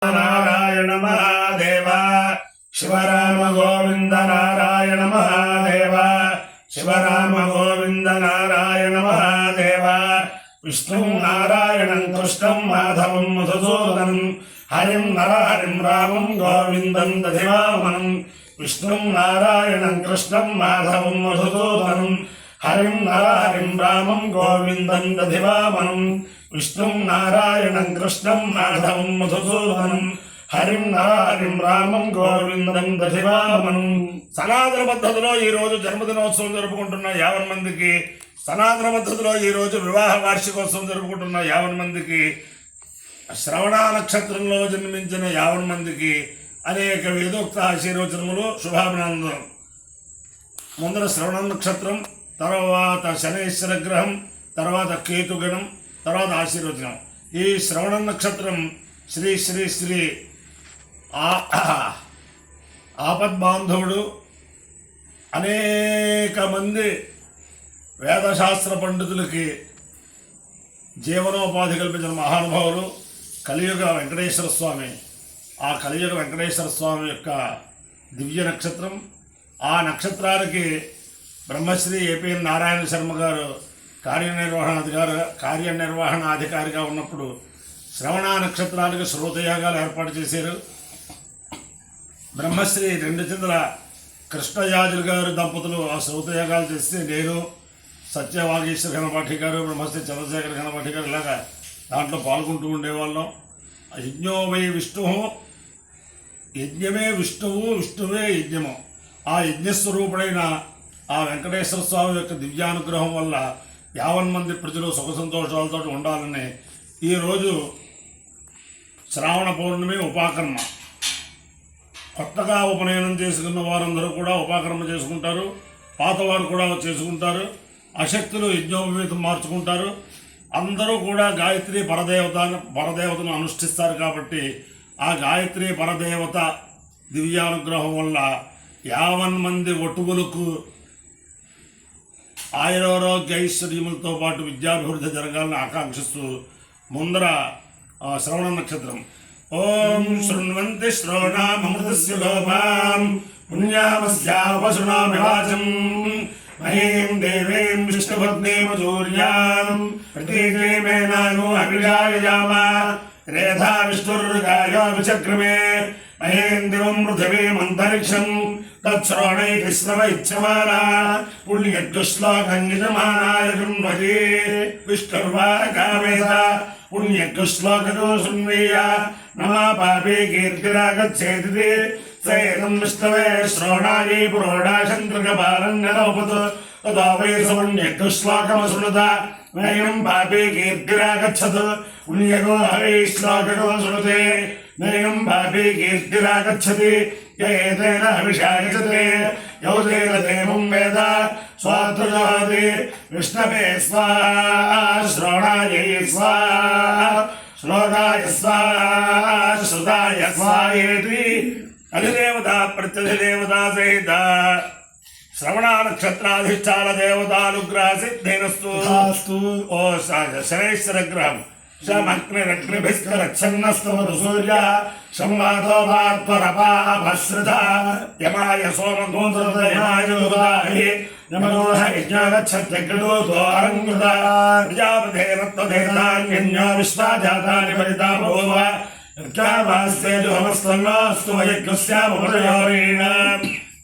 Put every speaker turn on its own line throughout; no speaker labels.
नारायण महादेव शिवराम गोविंद नारायण महादेव शिवराम गोविंद नारायण महादेव विष्णु नारायणं कृष्णं माधवं मधुसूदनं हरिं नरहरिं रामं गोविन्दं दधिवामनं विष्णु नारायणं कृष्णं माधवं मधुसूदनं हरिं नरहरिं रामं गोविन्दं दधिवामनं विष्णु नारायणं कृष्णं माधवं मधुसूदनं हरिं नरहरिं रामं गोविन्दं दधिवामनं సనాతన పద్ధతిలో ఈ రోజు జన్మదినోత్సవం జరుపుకుంటున్న 50 మందికి సనాతన పద్ధతిలో ఈ రోజు వివాహ వార్షికోత్సవం జరుపుకుంటున్న 50 మందికి శ్రవణ నక్షత్రంలో జన్మించిన 50 మందికి అనేక వేదోక్త ఆశీర్వచనములు శుభాభినందనలు. ముందర శ్రవణ నక్షత్రం, తర్వాత శనైశ్వర గ్రహం, తర్వాత కేతుగణం, తర్వాత ఆశీర్వచనం. ఈ శ్రవణ నక్షత్రం శ్రీ శ్రీ శ్రీ ఆపద్బాంధవుడు, అనేక మంది వేదశాస్త్ర పండితులకి జీవనోపాధి కల్పించిన మహానుభావులు కలియుగ వెంకటేశ్వర స్వామి. ఆ కలియుగ వెంకటేశ్వర స్వామి యొక్క దివ్య నక్షత్రం. ఆ నక్షత్రానికి బ్రహ్మశ్రీ ఏపీఎన్ నారాయణ శర్మ గారు కార్యనిర్వహణాధికారిగా ఉన్నప్పుడు శ్రవణ నక్షత్రానికి శ్రోతయాగాలు ఏర్పాటు చేశారు. బ్రహ్మశ్రీ రెండుచింతల కృష్ణయాజులు గారు దంపతులు ఆ శ్రోతయాగాలు చేస్తే నేను సత్యవాగీశ్వర ఘనపాఠి గారు, బ్రహ్మశ్రీ చంద్రశేఖర ఘనపాఠి గారు ఇలాగా దాంట్లో పాల్గొంటూ ఉండేవాళ్ళం. యజ్ఞో వై విష్ణు, యజ్ఞమే విష్ణువు, విష్ణువే యజ్ఞము. ఆ యజ్ఞస్వరూపుడైన ఆ వెంకటేశ్వర స్వామి యొక్క దివ్యానుగ్రహం వల్ల 50 మంది ప్రజలు సుఖ సంతోషాలతో ఉండాలని ఈరోజు శ్రావణ పౌర్ణమి ఉపాకర్మ. కొత్తగా ఉపనయనం చేసుకున్న వారందరూ కూడా ఉపాకర్మ చేసుకుంటారు, పాతవారు కూడా చేసుకుంటారు. అశక్తులు యజ్ఞోపవీతం మార్చుకుంటారు. అందరూ కూడా గాయత్రి పరదేవతను అనుష్ఠిస్తారు. కాబట్టి ఆ గాయత్రి పరదేవత దివ్యానుగ్రహం వల్ల 50 మంది వటువులకు ఆయురారోగ్య ఐశ్వర్యములతో పాటు విద్యాభివృద్ధి జరగాలని ఆకాంక్షిస్తూ ముందర శ్రవణ నక్షత్రం. ఓం శృణ్వంతి శ్రవణామృతస్య లోపాం పుణ్యామస్యావశునామి వాచం మహీం దేవీం విష్ణుపత్నీమధూర్యాం ప్రతీకేమేనాగో అభిజాయయామ రేధా విష్ణుర్గాయో విచక్రమే మహేంద్రం పృథివీమంతరిక్షం తత్శ్రవణైః శ్రవ ఇచ్చమానా పుణ్యశ్లోకంగిజమానాయ గృహ్ణవతి విష్ణుర్వాకామేత పుణ్యశ్లోకో శృణ్వీయ నమా పాపే కీర్తిరాగచ్చేతి సేనం విష్ణవే శ్రవణాయై పురోడాశంత్రకపాలన్యలోపతు తదా వై పుణ్యశ్లోకమశృణుత నైనం పాపే కీర్తిరాగచ్చతు పుణ్యకో హవై శ్లోకో శృణుతే నైనం పాపే కీర్తిరాగచ్చతి ఏతేన అభిషాయచతే యౌతేన దేవం వేద స్వాత్రజోతి విష్ణవే స్వాహా శ్రవణాయై స్వాహా శ్లోకాయ స్వాహా శ్రుతాయ స్వాహేతి. అధిదేవత ప్రత్యధిదేవత సహిత శ్రవణ నక్షత్రాధిష్టాన దేవతానుగ్రహ సిద్ధిరస్తు. ఓ శనైశ్వర గ్రహం శమగ్నిరగ్నిభిస్కరచ్ఛన్నస్తమతు సూర్య సంవాదో వాత్వరపాభశ్రుత యమాయ సోమగోత్రయమాయోదాహి యమగోహ యజ్ఞాగచ్చత్యగ్రదూతో అరంగృత ప్రజాపతేరత్వదేతాన్యన్యో విశ్వాజాతాని పరితా బభూవ యజ్ఞావాస్యేజోమస్తన్నోస్తు యజ్ఞస్యాముపదయోరీణ.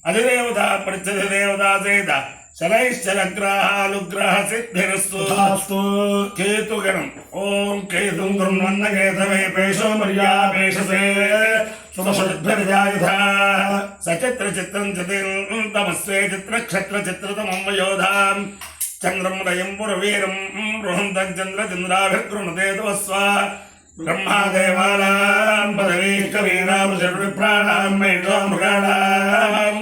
అధిదేవత ప్రత్యధిదేవత సేత శనైశ్చరగ్రహానుగ్రహ సిద్ధిరస్తు. కేతుగణం. ఓం కేతుం గృహ్ణన్న కేతవే పేషో మర్యాపేషసే సుమషద్భిర్జాయుధ సచిత్ర చిత్రం చతిర్తమస్వే చిత్రక్షత్ర చిత్రతమం వయోధాం చంద్రం రయం పురవీరం బృహంతం చంద్రచంద్రాభిర్గృణతే తవస్వ బ్రహ్మాదేవానాం పదవీ కవీనాం శర్విప్రాణాం మేఘో మృగాణాం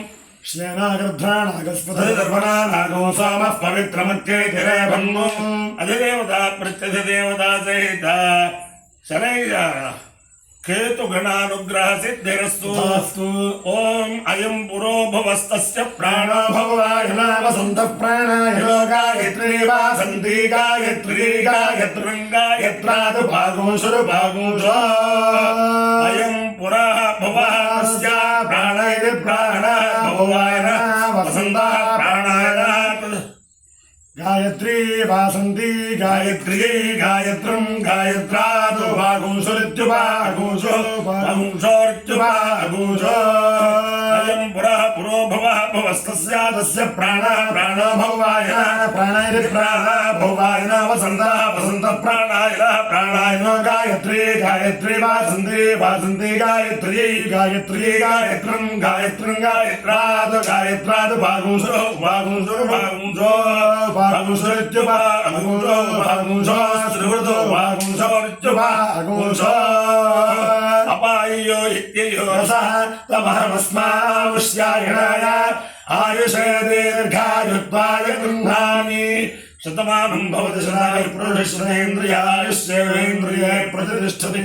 శ్రేణాగర్భాణాగస్పతిర్భణానాగో సోమః పవిత్రమత్యేతిరేభన్ము. అధిదేవత ప్రత్యధిదేవత సహిత కేతుగణానుగ్రహ సిద్ధిరస్తు.
తదాస్తు.
ఓం అయం పురోభవస్తస్య ప్రాణో
భవాయ వసంత ప్రాణాయ గాయత్రీ వాసంతి గాయత్రీ గాయత్రీ గాయత్రాదు భాగోషురు భాగోష.
అయం పురః భవస్య ప్రాణైర్ ప్రాణ భవాయ వసంత ప్రాణాయ
గాయత్రీ వాసంతి గాయత్రీ గాయత్రం గాయత్రాదు భాగోషురిత్యుభాగోషో భాగోషోరిత్యుభాగోషో.
అయం పురః పురో భవః భవస్తస్య
తస్య ప్రాణ ప్రాణో భవాయ ప్రాణైర్ ప్రాణ భవాయ వసంత వసంత ప్రాణాయ ప్రాణాయ గాయత్రీ గాయత్రీ వాసంతి వాసంతి గాయత్రీ గాయత్రీ గాయత్రం గాయత్రం గాయత్రాదు గాయత్రాదు భాగోషో భాగోషో భాగోషో భాగోషోరిత్యు భాగోషో భాగోషో శ్రీవృతో భాగోషోరిత్యు భాగోషో.
అపాయో ఇత్యయో
తమహమస్మావుష్యాయణాయ ఆయుషే దీర్ఘాయుత్వాయ గృహామి.
శతమానం భవతి
శతాయ పురుషేంద్రియాయుష్యేంద్రియే ప్రతిష్టతి.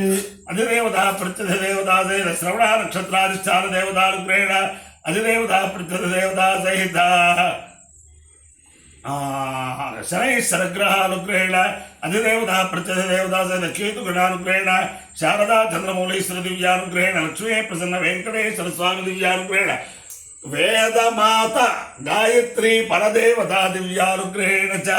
అధిదేవత ప్రత్యధిదేవత సహిత శ్రవణ నక్షత్రాధిష్టాన దేవతానుగ్రహేణ అధిదేవత ప్రత్యధిదేవత సహిత శనైశ్వరగ్రహానుగ్రహేణ అధిదేవత ప్రత్యధిదేవత సహిత కేతుగణానుగ్రహేణ శారదా చంద్రమౌళీశ్వర దివ్యానుగ్రహేణ లక్ష్మీ ప్రసన్న వెంకటేశ్వర స్వామి దివ్యానుగ్రహేణ వేదమాత గాయత్రీ పరదేవతా దివ్యానుగ్రహేణ చ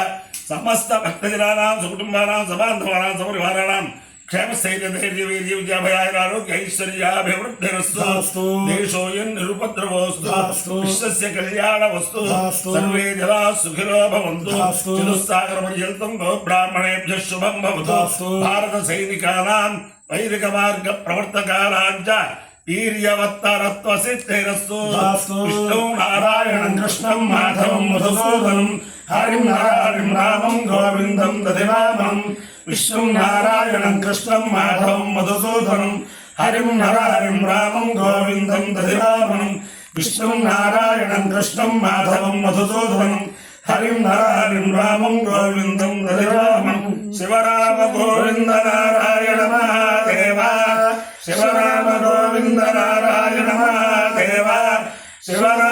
సమస్త భక్తజనానాం సుకుటుంబానాం సబాంధవానాం సపరివారాణాం క్షేమస్థైర్యధైర్యవీర్యాభైశ్వర్యాభివృద్ధిరస్తు. దేశోయం నిరుపద్రవోస్తు. విశ్వస్య కళ్యాణవస్తు. సర్వే జనా సుఖినో భవంతు. చతుస్సాగర పర్యంతం బ్రాహ్మణేభ్యః శుభం భవతు. భారత సైనికానాం వైదిక మార్గ ప్రవర్తకానాం చ వీర్యవత్తరత్వ సిద్ధిరస్తు. విష్ణు నారాయణం కృష్ణం మాధవం మధుసూదనం హరిం హరిం రామం గోవిందం దధివామనం. విష్ణు నారాయణం కృష్ణం మాధవం మధుసూదనం హరిం హరిం రామం గోవిందం దధివామనం. విష్ణు నారాయణం కృష్ణం మాధవం మధుసూదనం హరిం హరిం రామం గోవిందం దధివామనం. శివరామ గోవింద నారాయణ మహాదేవ. శివరామ గోవింద నారాయణ మహాదేవ. శివరామ